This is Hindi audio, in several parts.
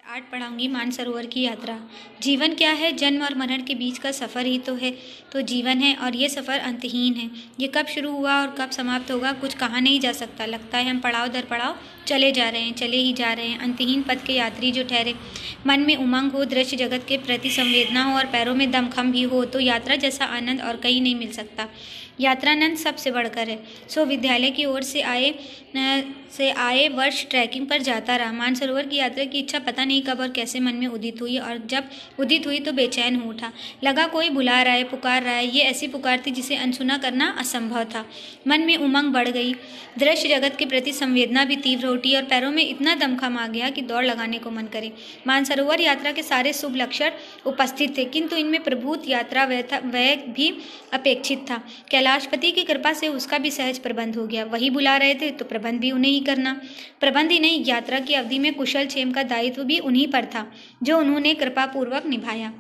आज पढ़ाऊंगी मानसरोवर की यात्रा। जीवन क्या है? जन्म और मरण के बीच का सफ़र ही तो है। तो जीवन है और ये सफ़र अंतहीन है। ये कब शुरू हुआ और कब समाप्त होगा कुछ कहा नहीं जा सकता। लगता है हम पड़ाव दर पड़ाव चले जा रहे हैं, चले ही जा रहे हैं। अंतहीन पथ के यात्री जो ठहरे, मन में उमंग हो, दृश्य जगत के प्रति संवेदना हो और पैरों में दमखम भी हो, तो यात्रा जैसा आनंद और कहीं नहीं मिल सकता। यात्रानंद सबसे बढ़कर है। सो विद्यालय की ओर से आए वर्ष ट्रैकिंग पर जाता रहा। मानसरोवर की यात्रा की इच्छा पता नहीं कब और कैसे मन में उदित हुई, और जब उदित हुई तो बेचैन हो उठा। लगा कोई बुला रहा है, पुकार रहा है। ये ऐसी पुकार थी जिसे अनसुना करना असंभव था। मन में उमंग बढ़ गई, दृश्य जगत के प्रति संवेदना भी तीव्र उठी और पैरों में इतना दमखम आ गया कि दौड़ लगाने को मन करे। मानसरोवर यात्रा के सारे शुभ लक्षण उपस्थित थे, किंतु इनमें प्रभूत यात्रा व्यय भी अपेक्षित था। कैलाशपति की कृपा से उसका भी सहज प्रबंध हो गया। वही बुला रहे थे तो प्रबंध भी उन्हें ही करना। प्रबंध ही नहीं, यात्रा की अवधि में कुशल क्षेम का दायित्व भी उन्हीं पर था, जो उन्होंने कृपापूर्वक निभाया।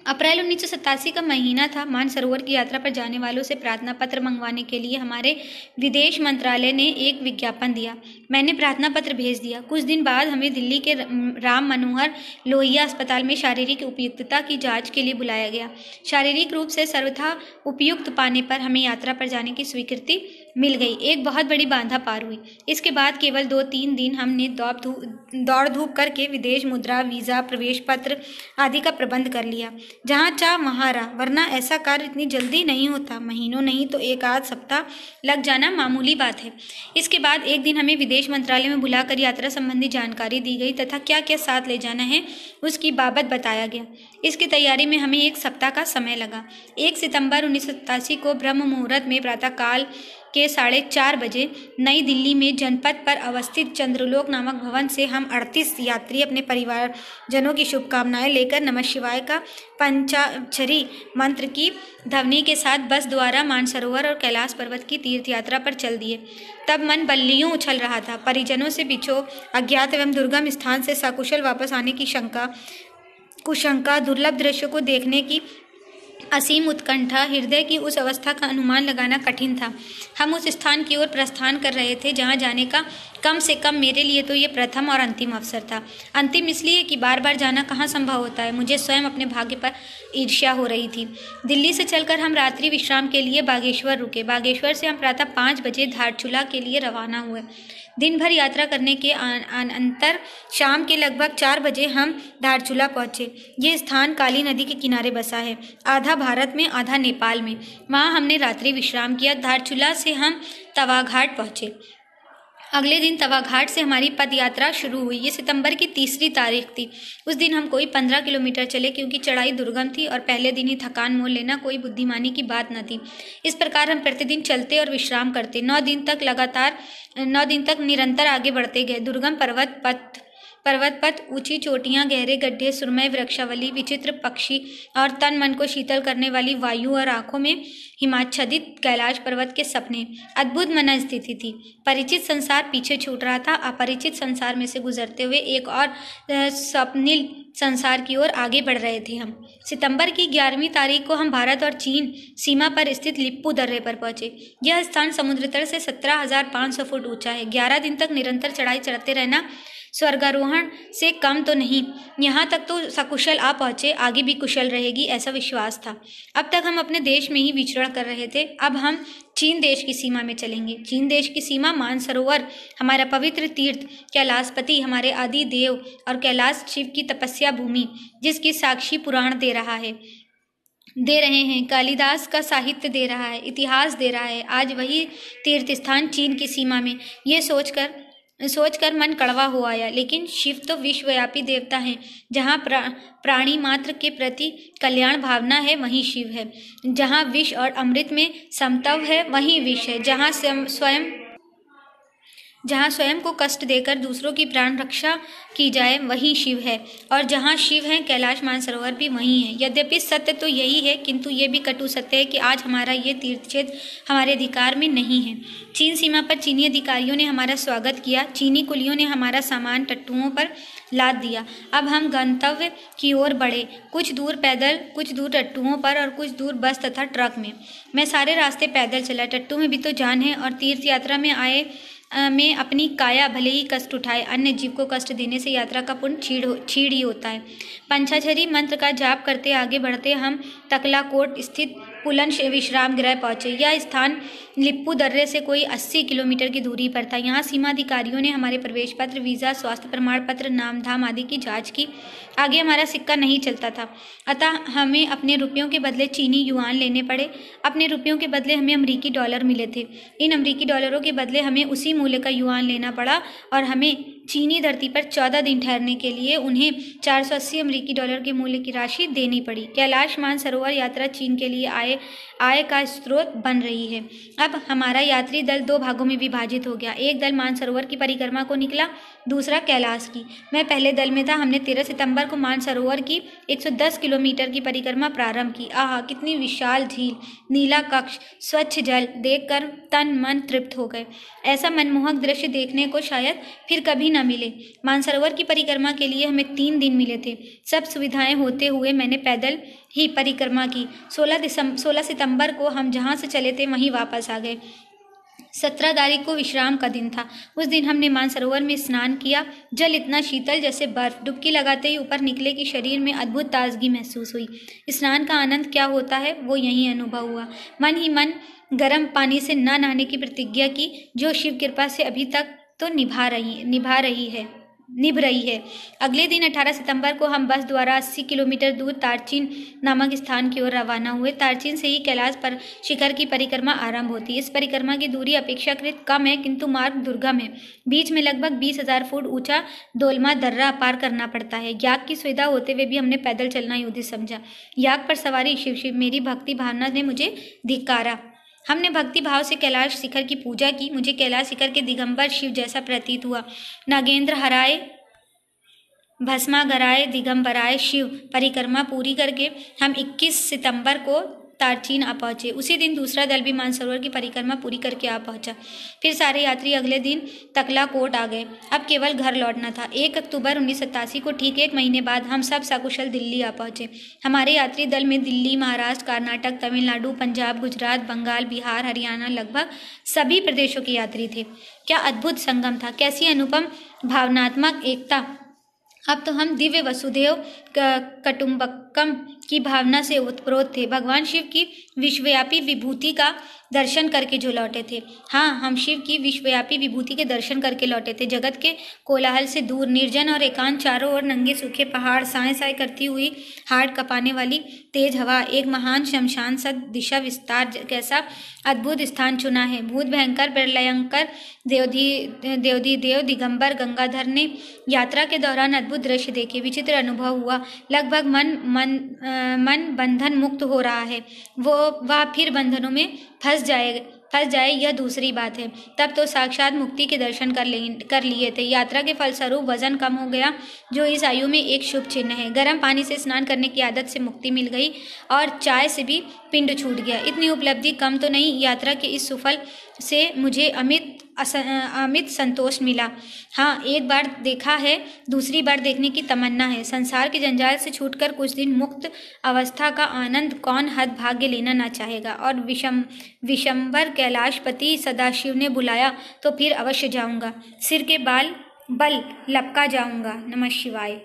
अप्रैल 1987 का महीना था। मानसरोवर की यात्रा पर जाने वालों से प्रार्थना पत्र मंगवाने के लिए हमारे विदेश मंत्रालय ने एक विज्ञापन दिया। मैंने प्रार्थना पत्र भेज दिया। कुछ दिन बाद हमें दिल्ली के राम मनोहर लोहिया अस्पताल में शारीरिक उपयुक्तता की जांच के लिए बुलाया गया। शारीरिक रूप से सर्वथा उपयुक्त पाने पर हमें यात्रा पर जाने की स्वीकृति मिल गई। एक बहुत बड़ी बाधा पार हुई। इसके बाद केवल 2-3 दिन हमने दौड़ धूप करके विदेश मुद्रा, वीज़ा, प्रवेश पत्र आदि का प्रबंध कर लिया। जहाँ चाह वहाँ रहा, वरना ऐसा कार्य इतनी जल्दी नहीं होता। महीनों नहीं तो एक आध सप्ताह लग जाना मामूली बात है। इसके बाद एक दिन हमें विदेश मंत्रालय में बुलाकर यात्रा संबंधी जानकारी दी गई तथा क्या क्या साथ ले जाना है उसकी बाबत बताया गया। इसकी तैयारी में हमें एक सप्ताह का समय लगा। 1 सितंबर 1987 को ब्रह्म मुहूर्त में प्रातःकाल के 4:30 बजे नई दिल्ली में जनपथ पर अवस्थित चंद्रलोक नामक भवन से हम 38 यात्री अपने परिवारजनों की शुभकामनाएं लेकर नमः शिवाय का पंचाक्षरी मंत्र की ध्वनि के साथ बस द्वारा मानसरोवर और कैलाश पर्वत की तीर्थ यात्रा पर चल दिए। तब मन बल्लियों उछल रहा था। परिजनों से बिछो, अज्ञात एवं दुर्गम स्थान से सकुशल वापस आने की कुशंका, दुर्लभ दृश्य को देखने की असीम उत्कंठा, हृदय की उस अवस्था का अनुमान लगाना कठिन था। हम उस स्थान की ओर प्रस्थान कर रहे थे जहां जाने का कम से कम मेरे लिए तो ये प्रथम और अंतिम अवसर था। अंतिम इसलिए कि बार बार जाना कहाँ संभव होता है। मुझे स्वयं अपने भाग्य पर ईर्ष्या हो रही थी। दिल्ली से चलकर हम रात्रि विश्राम के लिए बागेश्वर रुके। बागेश्वर से हम प्रातः 5 बजे धारचूला के लिए रवाना हुए। दिन भर यात्रा करने के अंतर शाम के लगभग 4 बजे हम धारचूला पहुंचे। ये स्थान काली नदी के किनारे बसा है, आधा भारत में आधा नेपाल में। वहाँ हमने रात्रि विश्राम किया। धारचूला से हम तवाघाट पहुंचे। अगले दिन तवाघाट से हमारी पद यात्रा शुरू हुई। ये सितंबर की 3 तारीख थी। उस दिन हम कोई 15 किलोमीटर चले, क्योंकि चढ़ाई दुर्गम थी और पहले दिन ही थकान मोल लेना कोई बुद्धिमानी की बात न थी। इस प्रकार हम प्रतिदिन चलते और विश्राम करते। 9 दिन तक निरंतर आगे बढ़ते गए। दुर्गम पर्वत पथ, ऊंची चोटियां, गहरे गड्ढे, सुरमय वृक्षावली, विचित्र पक्षी और तन मन को शीतल करने वाली वायु और आंखों में हिमाच्छादित कैलाश पर्वत के सपने, अद्भुत मन स्थिति थी। परिचित संसार पीछे छूट रहा था। अपरिचित संसार में से गुजरते हुए एक और स्वप्निल संसार की ओर आगे बढ़ रहे थे हम। सितंबर की 11वीं तारीख को हम भारत और चीन सीमा पर स्थित लिप्पू दर्रे पर पहुंचे। यह स्थान समुद्र तल से 17,500 फुट ऊंचा है। 11 दिन तक निरंतर चढ़ाई चढ़ते रहना स्वर्गारोहण से कम तो नहीं। यहाँ तक तो सकुशल आ पहुँचे, आगे भी कुशल रहेगी ऐसा विश्वास था। अब तक हम अपने देश में ही विचरण कर रहे थे, अब हम चीन देश की सीमा में चलेंगे। चीन देश की सीमा मानसरोवर, हमारा पवित्र तीर्थ, कैलाशपति हमारे आदि देव और कैलाश शिव की तपस्या भूमि, जिसकी साक्षी पुराण दे रहे हैं, कालिदास का साहित्य दे रहा है, इतिहास दे रहा है। आज वही तीर्थ स्थान चीन की सीमा में। ये सोचकर मन कड़वा हो आया। लेकिन शिव तो विश्वव्यापी देवता हैं। जहाँ प्राणी मात्र के प्रति कल्याण भावना है वहीं शिव है। जहाँ विष और अमृत में समत्व है वहीं विष है। जहाँ स्वयं को कष्ट देकर दूसरों की प्राण रक्षा की जाए वहीं शिव है। और जहाँ शिव है कैलाश मानसरोवर भी वहीं है। यद्यपि सत्य तो यही है, किंतु ये भी कटु सत्य है कि आज हमारा ये तीर्थ क्षेत्र हमारे अधिकार में नहीं है। चीन सीमा पर चीनी अधिकारियों ने हमारा स्वागत किया। चीनी कुलियों ने हमारा सामान टट्टुओं पर लाद दिया। अब हम गंतव्य की ओर बढ़े, कुछ दूर पैदल, कुछ दूर टट्टुओं पर और कुछ दूर बस तथा ट्रक में। मैं सारे रास्ते पैदल चला। टट्टू में भी तो जान है और तीर्थ यात्रा में आए में अपनी काया भले ही कष्ट उठाए, अन्य जीव को कष्ट देने से यात्रा का पुण्य छीड़ ही होता है। पंचाक्षरी मंत्र का जाप करते आगे बढ़ते हम तकलाकोट स्थित पुलन विश्राम गृह पहुंचे। यह स्थान लिप्पू दर्रे से कोई 80 किलोमीटर की दूरी पर था। यहाँ सीमा अधिकारियों ने हमारे प्रवेश पत्र, वीज़ा, स्वास्थ्य प्रमाण पत्र, नाम धाम आदि की जांच की। आगे हमारा सिक्का नहीं चलता था, अतः हमें अपने रुपयों के बदले चीनी युआन लेने पड़े। अपने रुपयों के बदले हमें अमरीकी डॉलर मिले थे। इन अमरीकी डॉलरों के बदले हमें उसी मूल्य का युआन लेना पड़ा और हमें चीनी धरती पर 14 दिन ठहरने के लिए उन्हें 480 अमरीकी डॉलर के मूल्य की राशि देनी पड़ी। कैलाश मानसरोवर यात्रा चीन के लिए आय का स्रोत बन रही है। अब हमारा यात्री दल 2 भागों में विभाजित हो गया। एक दल मानसरोवर की परिक्रमा को निकला, दूसरा कैलाश की। मैं पहले दल में था। हमने 13 सितंबर को मानसरोवर की 110 किलोमीटर की परिक्रमा प्रारंभ की। आहा, कितनी विशाल झील, नीलाकक्ष, स्वच्छ जल देखकर तन मन तृप्त हो गए। ऐसा मनमोहक दृश्य देखने को शायद फिर कभी न मिले। मानसरोवर की परिक्रमा के लिए हमें 3 दिन मिले थे। सब सुविधाएं होते हुए मैंने पैदल ही परिक्रमा की। 16 सितंबर को हम जहां से चले थे वहीं वापस आ गए। 17 तारीख को विश्राम का दिन था। उस दिन हमने मानसरोवर में स्नान किया। जल इतना शीतल जैसे बर्फ। डुबकी लगाते ही ऊपर निकले कि शरीर में अद्भुत ताजगी महसूस हुई। स्नान का आनंद क्या होता है वो यहीं अनुभव हुआ। मन ही मन गर्म पानी से न नहाने की प्रतिज्ञा की, जो शिव कृपा से अभी तक तो निभ रही है। अगले दिन 18 सितंबर को हम बस द्वारा 80 किलोमीटर दूर तारचीन नामक स्थान की ओर रवाना हुए। तारचीन से ही कैलाश पर शिखर की परिक्रमा आरंभ होती है। इस परिक्रमा की दूरी अपेक्षाकृत कम है, किंतु मार्ग दुर्गम है। बीच में लगभग 20,000 फुट ऊंचा दोलमा दर्रा पार करना पड़ता है। याक की सुविधा होते हुए भी हमने पैदल चलना ही उचित समझा। याक पर सवारी शिव शिव, मेरी भक्ति भावना ने मुझे धिक्कारा। हमने भक्ति भाव से कैलाश शिखर की पूजा की। मुझे कैलाश शिखर के दिगंबर शिव जैसा प्रतीत हुआ। नागेंद्र हराए, भस्मा गराए, दिगंबराय शिव परिक्रमा पूरी करके हम 21 सितंबर को तारचीन आ पहुंचे। उसी दिन दूसरा दल भी मानसरोवर की परिक्रमा पूरी करके आ पहुंचा। फिर सारे यात्री अगले दिन तकलाकोट आ गए। अब केवल घर लौटना था। 1 अक्टूबर 1987 को ठीक 1 महीने बाद हम सब सकुशल दिल्ली आ पहुंचे। हमारे यात्री दल में दिल्ली, महाराष्ट्र, कर्नाटक, तमिलनाडु, पंजाब, गुजरात, बंगाल, बिहार, हरियाणा, लगभग सभी प्रदेशों के यात्री थे। क्या अद्भुत संगम था, कैसी अनुपम भावनात्मक एकता। अब तो हम दिव्य वसुधैव कुटुंबकम की भावना से ओतप्रोत थे। भगवान शिव की विश्वव्यापी विभूति का दर्शन करके जो लौटे थे। हाँ, हम शिव की विश्वव्यापी विभूति के दर्शन करके लौटे थे। जगत के कोलाहल से दूर, निर्जन और एकांत, चारों ओर नंगे सूखे पहाड़, साए साए करती हुई हाड़ कपाने वाली तेज हवा, एक महान शमशान सद दिशा विस्तार। कैसा अद्भुत स्थान चुना है। भूत भयंकर प्रलयंकर देव दिगंबर गंगाधर ने यात्रा के दौरान अद्भुत दृश्य देखे। विचित्र अनुभव हुआ। लगभग मन बंधन मुक्त हो रहा है। वह फिर बंधनों में फंस जाए यह दूसरी बात है। तब तो साक्षात मुक्ति के दर्शन कर लिए थे। यात्रा के फलस्वरूप वजन कम हो गया, जो इस आयु में एक शुभ चिन्ह है। गर्म पानी से स्नान करने की आदत से मुक्ति मिल गई और चाय से भी पिंड छूट गया। इतनी उपलब्धि कम तो नहीं। यात्रा के इस सुफल से मुझे अमित संतोष मिला। हाँ, एक बार देखा है, दूसरी बार देखने की तमन्ना है। संसार के जंजाल से छूटकर कुछ दिन मुक्त अवस्था का आनंद कौन हदभाग्य लेना ना चाहेगा। और विशंबर कैलाशपति सदाशिव ने बुलाया तो फिर अवश्य जाऊंगा। सिर के बल लपका जाऊंगा। नमः शिवाय।